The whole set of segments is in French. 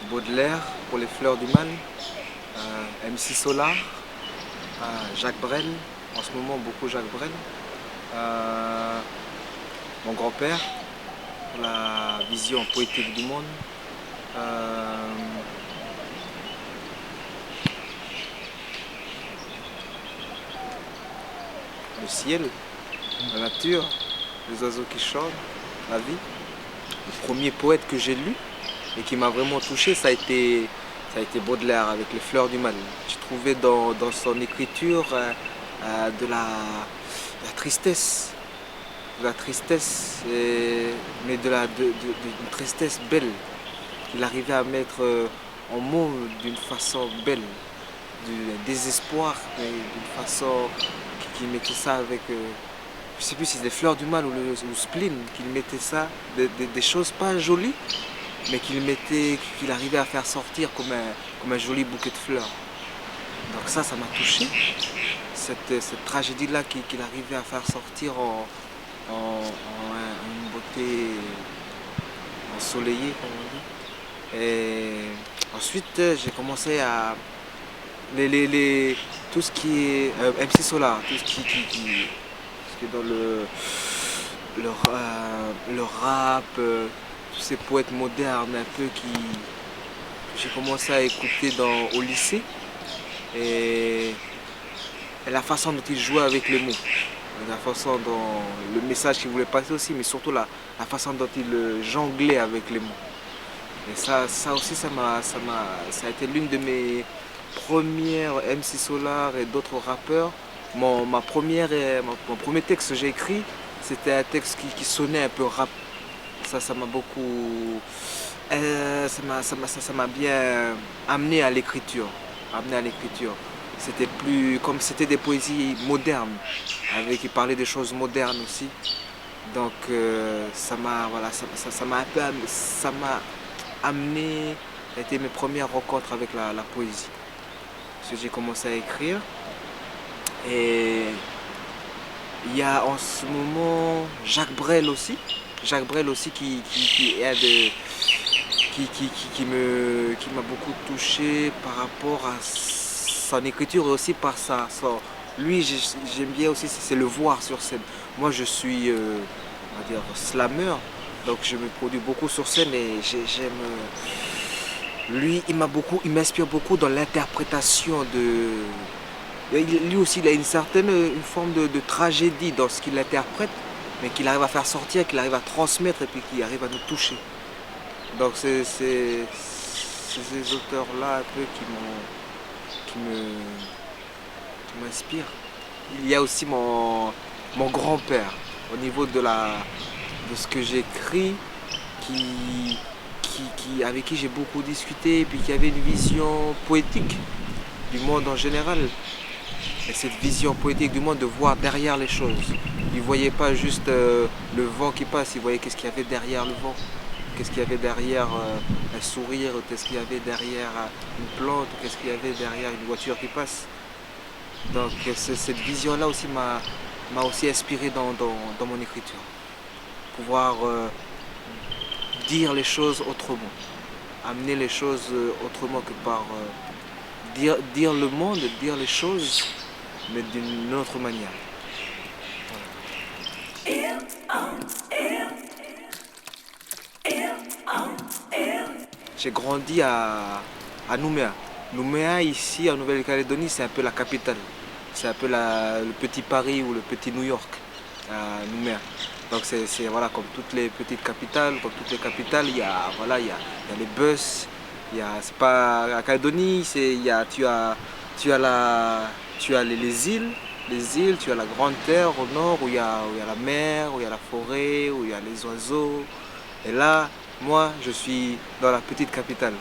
Baudelaire pour les fleurs du mal, MC Solar, Jacques Brel, en ce moment beaucoup Jacques Brel, mon grand-père pour la vision poétique du monde, le ciel, la nature, les oiseaux qui chantent, la vie. Le premier poète que j'ai lu et qui m'a vraiment touché, ça a été Baudelaire avec les fleurs du mal. Je trouvais dans son écriture de la tristesse, mais d'une tristesse belle. Il arrivait à mettre en mots d'une façon belle, du désespoir, mais d'une façon qui mettait ça avec, je ne sais plus si c'est les fleurs du mal ou le spleen, qu'il mettait ça, des choses pas jolies, mais qu'il arrivait à faire sortir comme un joli bouquet de fleurs. Donc ça m'a touché, cette tragédie-là qu'il arrivait à faire sortir en une beauté ensoleillée, comme on dit. Et ensuite, j'ai commencé à... tout ce qui est MC Solar, tout ce qui est dans le rap, tous ces poètes modernes un peu que j'ai commencé à écouter au lycée et la façon dont ils jouaient avec les mots, la façon dont le message qu'ils voulaient passer aussi, mais surtout la façon dont ils jonglaient avec les mots. Et ça aussi ça a été l'une de mes premières MC Solar et d'autres rappeurs. Mon premier texte que j'ai écrit, c'était un texte qui sonnait un peu rap. Ça m'a beaucoup... ça m'a bien amené à l'écriture. C'était plus comme c'était des poésies modernes, qui parlaient des choses modernes aussi. Donc ça m'a amené, ça a été mes premières rencontres avec la poésie. Parce que j'ai commencé à écrire. Et il y a en ce moment Jacques Brel aussi qui m'a beaucoup touché par rapport à son écriture et aussi par lui j'aime bien aussi, c'est le voir sur scène. Moi je suis on va dire slammer, donc je me produis beaucoup sur scène et j'aime lui, il m'inspire beaucoup dans l'interprétation lui aussi il a une forme de tragédie dans ce qu'il interprète, mais qu'il arrive à faire sortir, qu'il arrive à transmettre et puis qu'il arrive à nous toucher. Donc c'est ces auteurs-là un peu qui m'inspirent. Il y a aussi mon grand-père, au niveau de ce que j'écris, avec qui j'ai beaucoup discuté, et puis qui avait une vision poétique du monde en général. Et cette vision poétique du monde, de voir derrière les choses. Il ne voyait pas juste le vent qui passe, il voyait qu'est-ce qu'il y avait derrière le vent, qu'est-ce qu'il y avait derrière un sourire, qu'est-ce qu'il y avait derrière une plante, qu'est-ce qu'il y avait derrière une voiture qui passe. Donc cette vision-là aussi m'a aussi inspiré dans mon écriture. Pouvoir dire les choses autrement, amener les choses autrement que par dire le monde, dire les choses, mais d'une autre manière. J'ai grandi à Nouméa. Nouméa, ici en Nouvelle-Calédonie, c'est un peu la capitale. C'est un peu le petit Paris ou le petit New York, Nouméa. Donc c'est voilà, comme toutes les petites capitales, il y a les bus, c'est pas la Calédonie, tu as les îles, tu as la grande terre au nord où il y a la mer, où il y a la forêt, où il y a les oiseaux. Et là, moi, je suis dans la petite capitale.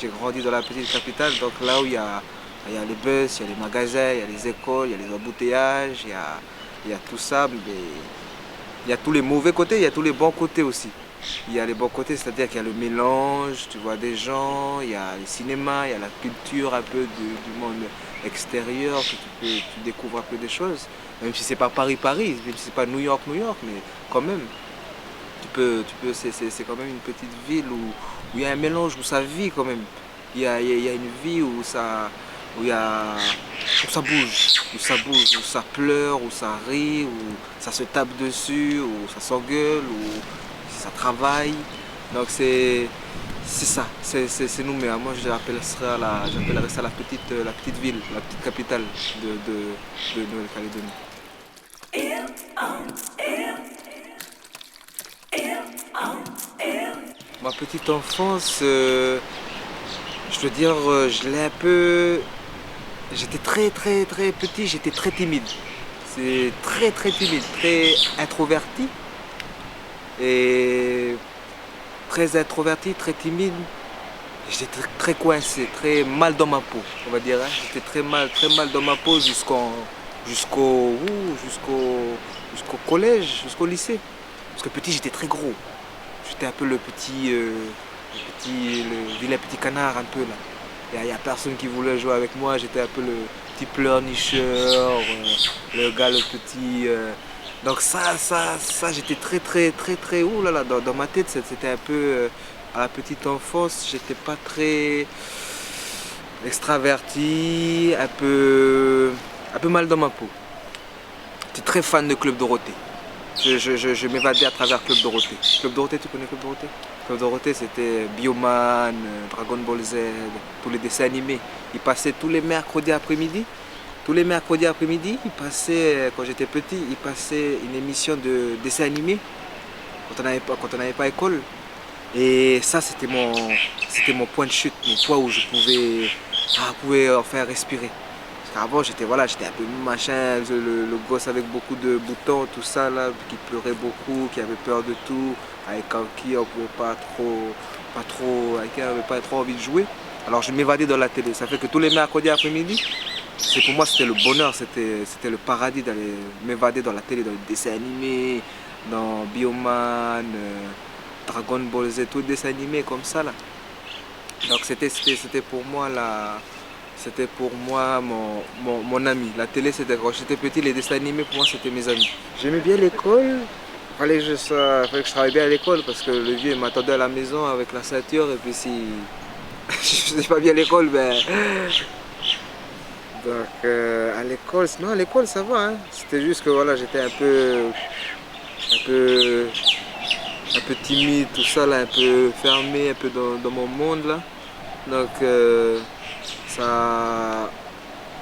J'ai grandi dans la petite capitale, donc là où il y a les bus, il y a les magasins, il y a les écoles, il y a les embouteillages, Il y a tout ça, mais il y a tous les mauvais côtés, il y a tous les bons côtés aussi. Il y a les bons côtés, c'est-à-dire qu'il y a le mélange, tu vois des gens, il y a le cinéma, il y a la culture un peu du monde extérieur, que tu découvres un peu des choses. Même si c'est pas Paris, même si c'est pas New York, mais quand même, c'est quand même une petite ville où il y a un mélange, où ça vit quand même. Il y a une vie où ça bouge, où ça pleure, où ça rit, où ça se tape dessus, où ça s'engueule, où ça travaille. Donc c'est ça, c'est nous, mais moi j'appellerais ça la petite ville, la petite capitale de Nouvelle-Calédonie. Ma petite enfance, je veux dire, je l'ai un peu. J'étais très petit, j'étais très timide. C'est très timide, très introverti. Et très introverti, très timide. J'étais très coincé, très mal dans ma peau, on va dire. Hein. J'étais très mal dans ma peau jusqu'au, jusqu'au collège, jusqu'au lycée. Parce que petit, j'étais très gros. J'étais un peu le vilain petit canard un peu là. Il n'y a personne qui voulait jouer avec moi. J'étais un peu le petit pleurnicheur, le gars le petit. Donc j'étais très, ouh là là, dans ma tête, c'était un peu, à la petite enfance, j'étais pas très extraverti, un peu mal dans ma peau. J'étais très fan de Club Dorothée. Je m'évadais à travers Club Dorothée. Club Dorothée, tu connais Club Dorothée? Club Dorothée, c'était Bioman, Dragon Ball Z, tous les dessins animés. Ils passaient tous les mercredis après-midi. Tous les mercredis après-midi, quand j'étais petit, ils passaient une émission de dessins animés quand on n'avait pas école. Et ça, c'était mon point de chute, mon point où pouvais enfin respirer. Avant, j'étais j'étais un peu machin, le gosse avec beaucoup de boutons, tout ça, là, qui pleurait beaucoup, qui avait peur de tout, avec qui on pouvait avec qui on n'avait pas trop envie de jouer. Alors je m'évadais dans la télé. Ça fait que tous les mercredis après-midi, pour moi c'était le bonheur, c'était le paradis d'aller m'évader dans la télé, dans les dessins animés, dans Bioman, Dragon Ball Z, tous les dessins animés comme ça là. Donc c'était pour moi mon ami. La télé, c'était quand j'étais petit, les dessins animés, pour moi, c'était mes amis. J'aimais bien l'école. Fallait que je travaille bien à l'école parce que le vieux m'attendait à la maison avec la ceinture. Et puis si je faisais pas bien l'école, ben. Donc à l'école, sinon à l'école, ça va. Hein. C'était juste que j'étais un peu timide, tout ça, là, un peu fermé, un peu dans mon monde, là. Donc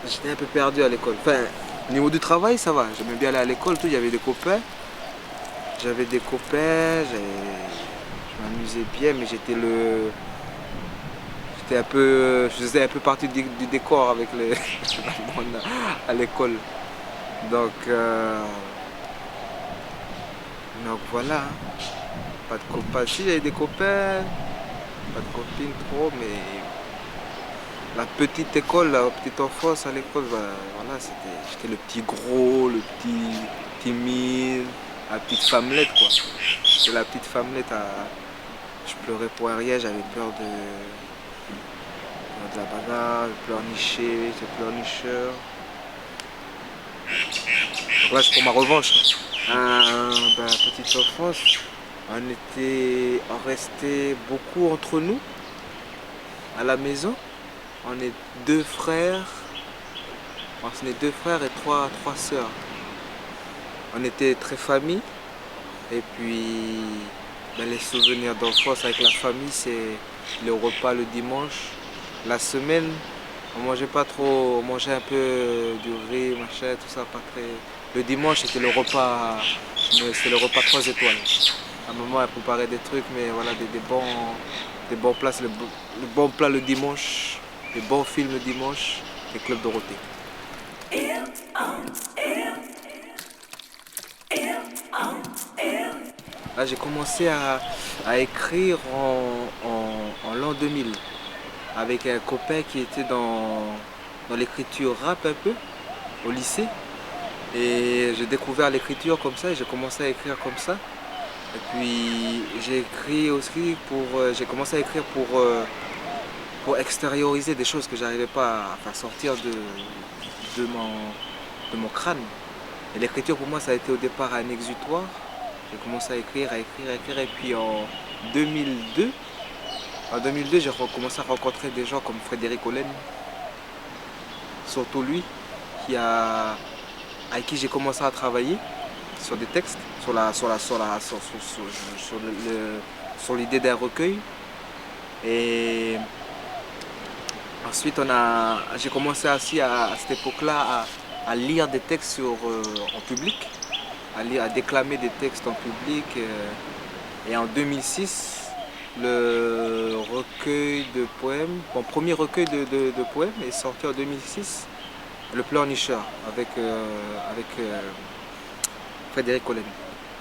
j'étais un peu perdu à l'école. Enfin, au niveau du travail, ça va. J'aimais bien aller à l'école, tout. Il y avait des copains. J'avais des copains. Je m'amusais bien, mais je faisais un peu partie du décor avec les à l'école. Donc, donc voilà. Hein. Pas de copains. Si j'avais des copains, pas de copines trop, mais la petite école, la petite enfance à l'école, j'étais le petit gros, le petit timide, la petite femmelette quoi. J'étais la petite femmelette je pleurais pour rien, j'avais peur de la bagarre, je pleurnichais, j'étais pleurnicheur. Donc là je prends ma revanche. Petite enfance, on restait beaucoup entre nous à la maison. On est deux frères. On est deux frères et trois sœurs. On était très famille. Et puis les souvenirs d'enfance avec la famille, c'est le repas le dimanche. La semaine, on mangeait pas trop, on mangeait un peu du riz, machin, tout ça, pas très. Le dimanche c'était le repas 3 étoiles. À un moment elle préparait des trucs, mais voilà, des bons plats, le bon plat le dimanche. Les bons films le dimanche, les Club Dorothée. Là, j'ai commencé à écrire en l'an 2000 avec un copain qui était dans l'écriture rap un peu au lycée. Et j'ai découvert l'écriture comme ça et j'ai commencé à écrire comme ça. Et puis j'ai écrit aussi j'ai commencé à écrire pour extérioriser des choses que j'arrivais pas à faire sortir de mon crâne. Et l'écriture pour moi ça a été au départ un exutoire. J'ai commencé à écrire, à écrire, à écrire. Et puis 2002, en 2002 j'ai commencé à rencontrer des gens comme Frédéric Hollen, surtout lui, avec qui j'ai commencé à travailler sur des textes, sur l'idée d'un recueil. Et ensuite j'ai commencé aussi à cette époque-là à lire des textes en public, à déclamer des textes en public. Et en 2006, le recueil de poèmes, mon premier recueil de poèmes est sorti en 2006, Le Pleurnicheur, avec Frédéric Hollen,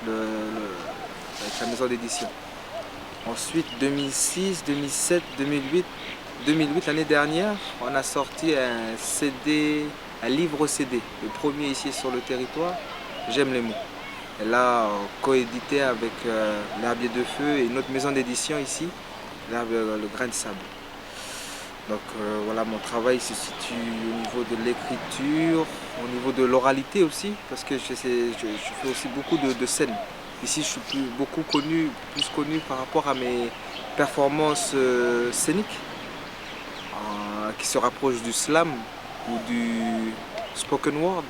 avec sa maison d'édition. Ensuite, 2006, 2007, 2008, 2008, l'année dernière, on a sorti un CD, un livre CD, le premier ici sur le territoire, J'aime les mots. Et là, coédité avec l'Herbier de Feu et une autre maison d'édition ici, le Grain de Sable. Donc voilà, mon travail se situe au niveau de l'écriture, au niveau de l'oralité aussi, parce que je fais aussi beaucoup de scènes. Ici, je suis plus connu par rapport à mes performances scéniques, qui se rapprochent du slam ou du spoken word.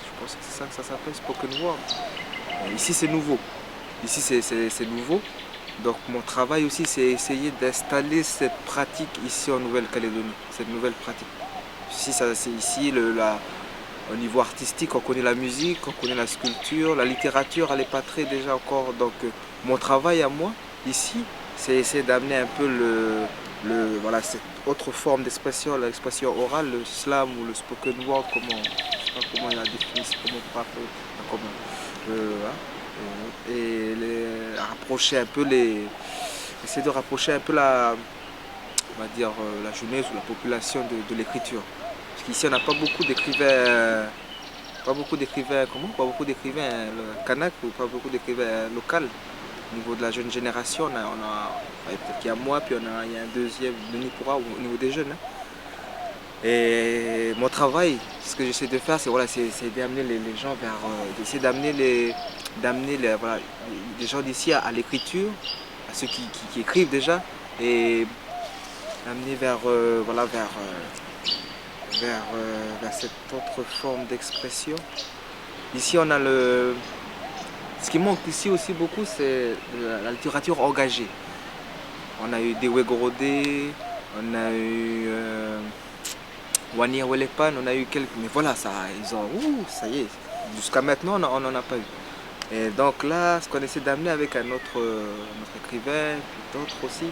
Je pense que c'est ça que ça s'appelle, spoken word. Ici, c'est nouveau. Ici, c'est nouveau. Donc mon travail aussi, c'est essayer d'installer cette pratique ici en Nouvelle-Calédonie, cette nouvelle pratique. Ici, au niveau artistique, on connaît la musique, on connaît la sculpture, la littérature, elle n'est pas très déjà encore. Donc mon travail à moi, ici, c'est essayer d'amener un peu voilà, cette autre forme d'expression, l'expression orale, le slam ou le spoken word, je ne sais pas comment il a défini, comment on peut appeler, rapprocher un peu essayer de rapprocher un peu on va dire, la jeunesse ou la population de l'écriture. Parce qu'ici on n'a pas beaucoup d'écrivains, pas beaucoup d'écrivains kanak ou pas beaucoup d'écrivains locaux. Au niveau de la jeune génération, peut-être qu'il y a moi, puis il y a un deuxième, Denis Pourra, au niveau des jeunes. Et mon travail, ce que j'essaie de faire, c'est voilà, d'amener les gens vers, d'essayer d'amener voilà, les gens d'ici à l'écriture, à ceux qui écrivent déjà, et amener voilà, vers cette autre forme d'expression. Ici, ce qui manque ici aussi beaucoup, c'est la littérature engagée. On a eu Dewe Gorodé, on a eu Wanir Welepan, on a eu quelques. Mais voilà, ça y est. Jusqu'à maintenant, on n'en a pas eu. Et donc là, ce qu'on essaie d'amener avec un autre écrivain, puis d'autres aussi,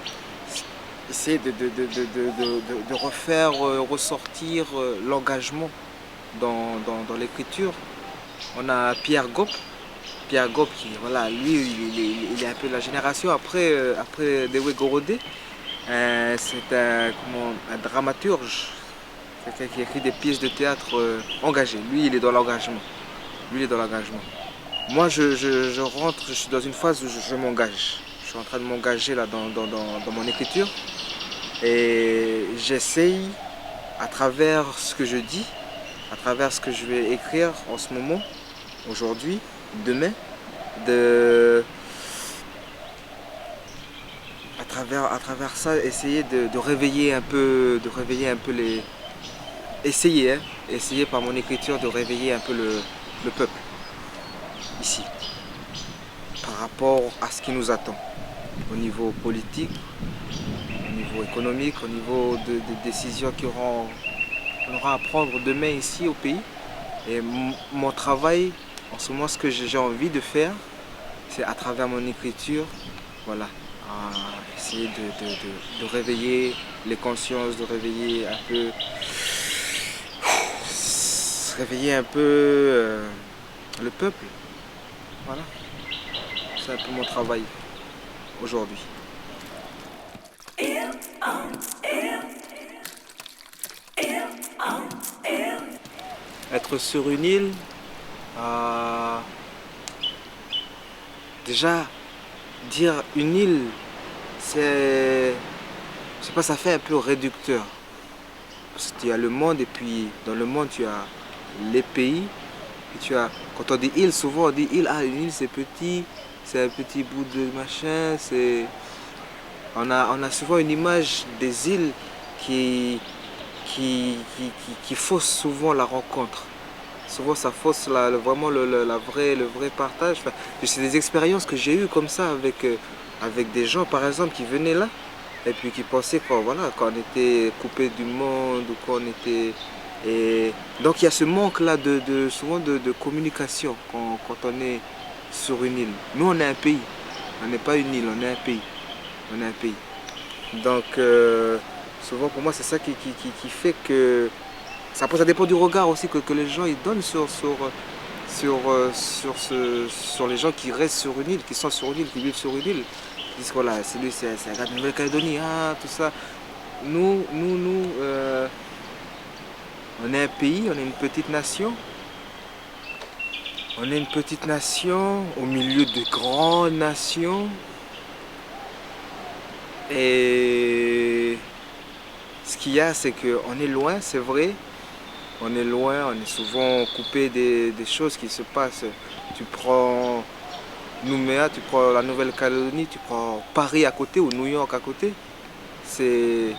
c'est de refaire ressortir l'engagement dans l'écriture. On a Pierre Gop, qui, voilà, lui, il est un peu de la génération après Dewe Gorodé. C'est un dramaturge, quelqu'un qui écrit des pièces de théâtre engagées. Lui, il est dans l'engagement. Moi, je suis dans une phase où je m'engage. Je suis en train de m'engager là dans mon écriture. Et j'essaye, à travers ce que je dis, à travers ce que je vais écrire en ce moment, aujourd'hui, demain, à travers ça, essayer de réveiller un peu essayer par mon écriture de réveiller un peu le peuple ici, par rapport à ce qui nous attend au niveau politique, au niveau économique, au niveau des décisions qu'on aura à prendre demain ici au pays. Et mon travail, en ce moment, ce que j'ai envie de faire, c'est à travers mon écriture, voilà, essayer de réveiller les consciences, de réveiller un peu le peuple. Voilà, c'est un peu mon travail aujourd'hui. Être sur une île, Euh, déjà, dire une île, c'est, je sais pas, ça fait un peu réducteur. Parce qu'il y a le monde et puis dans le monde tu as les pays. Et tu as, quand on dit île, souvent on dit île, ah une île c'est petit, c'est un petit bout de machin, c'est. On a souvent une image des îles qui, qui fausse souvent la rencontre. Souvent ça fausse vraiment le vrai partage. Enfin, c'est des expériences que j'ai eues comme ça avec des gens par exemple qui venaient là et puis qui pensaient qu'on voilà, qu'on était coupé du monde ou qu'on était. Et donc il y a ce manque là souvent de communication quand on est sur une île. Nous on est un pays, on n'est pas une île, on est un pays. On est un pays. Donc souvent pour moi c'est ça qui fait que après, ça dépend du regard aussi que les gens ils donnent sur les gens qui restent sur une île, qui sont sur une île, qui vivent sur une île. Ils disent voilà, c'est lui, c'est un gars de Nouvelle-Calédonie, ah, tout ça. Nous, on est un pays, on est une petite nation. On est une petite nation au milieu de grandes nations. Et ce qu'il y a, c'est qu'on est loin, c'est vrai. On est loin, on est souvent coupé des choses qui se passent. Tu prends Nouméa, tu prends la Nouvelle-Calédonie, tu prends Paris à côté ou New York à côté. C'est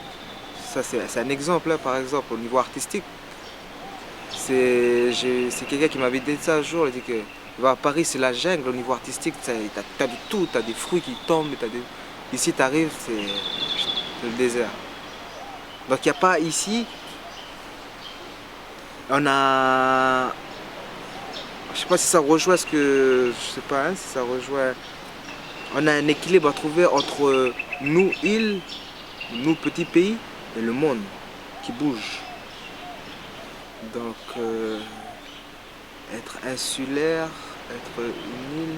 un exemple, hein, par exemple, au niveau artistique. C'est quelqu'un qui m'avait dit ça un jour, il a dit que à Paris c'est la jungle au niveau artistique, t'as de tout, t'as des fruits qui tombent, ici tu arrives, c'est le désert. Donc il n'y a pas ici, on a, je sais pas si ça rejoint ce que, je sais pas, hein, si ça rejoint, on a un équilibre à trouver entre nous, îles, nous, petits pays, et le monde qui bouge. Donc être insulaire, être une île,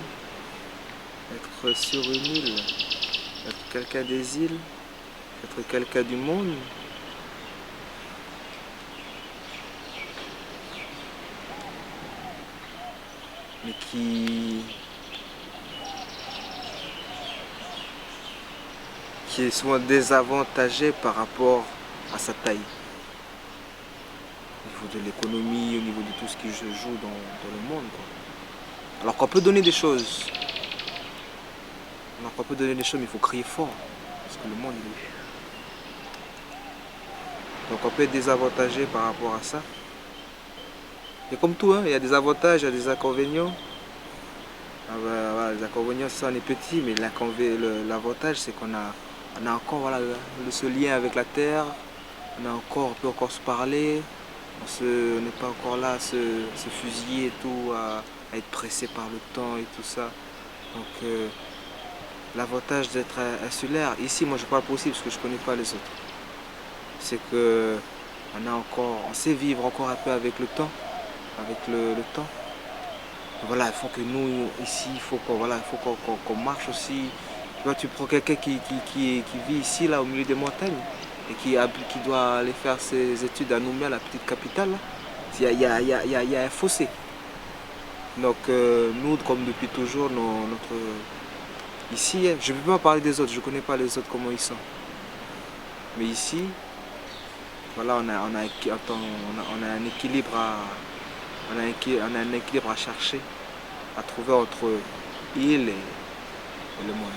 être sur une île, être quelqu'un des îles, être quelqu'un du monde. Mais qui est souvent désavantagé par rapport à sa taille. Au niveau de l'économie, au niveau de tout ce qui se joue dans le monde, quoi. Alors qu'on peut donner des choses. Mais il faut crier fort. Parce que le monde est. Donc on peut être désavantagé par rapport à ça. Et comme tout, hein, il y a des avantages, il y a des inconvénients. Ah bah, voilà, les inconvénients, c'est ça, on est petit, mais l'avantage, c'est qu'on a encore voilà, ce lien avec la terre. On peut encore se parler. On n'est pas encore là à se fusiller et tout, à être pressé par le temps et tout ça. Donc l'avantage d'être insulaire, ici moi je parle pour aussi parce que je ne connais pas les autres. C'est que on sait vivre encore un peu avec le temps, avec le temps. Voilà, il faut que nous ici, il faut qu'on marche aussi. Tu vois, tu prends quelqu'un qui vit ici là au milieu des montagnes et qui doit aller faire ses études à Nouméa, la petite capitale, là. Il y a un fossé. Donc nous, comme depuis toujours, ici, je ne peux pas parler des autres, je ne connais pas les autres comment ils sont. Mais ici, voilà, on a un équilibre on a un équilibre à chercher, à trouver entre île et le monde.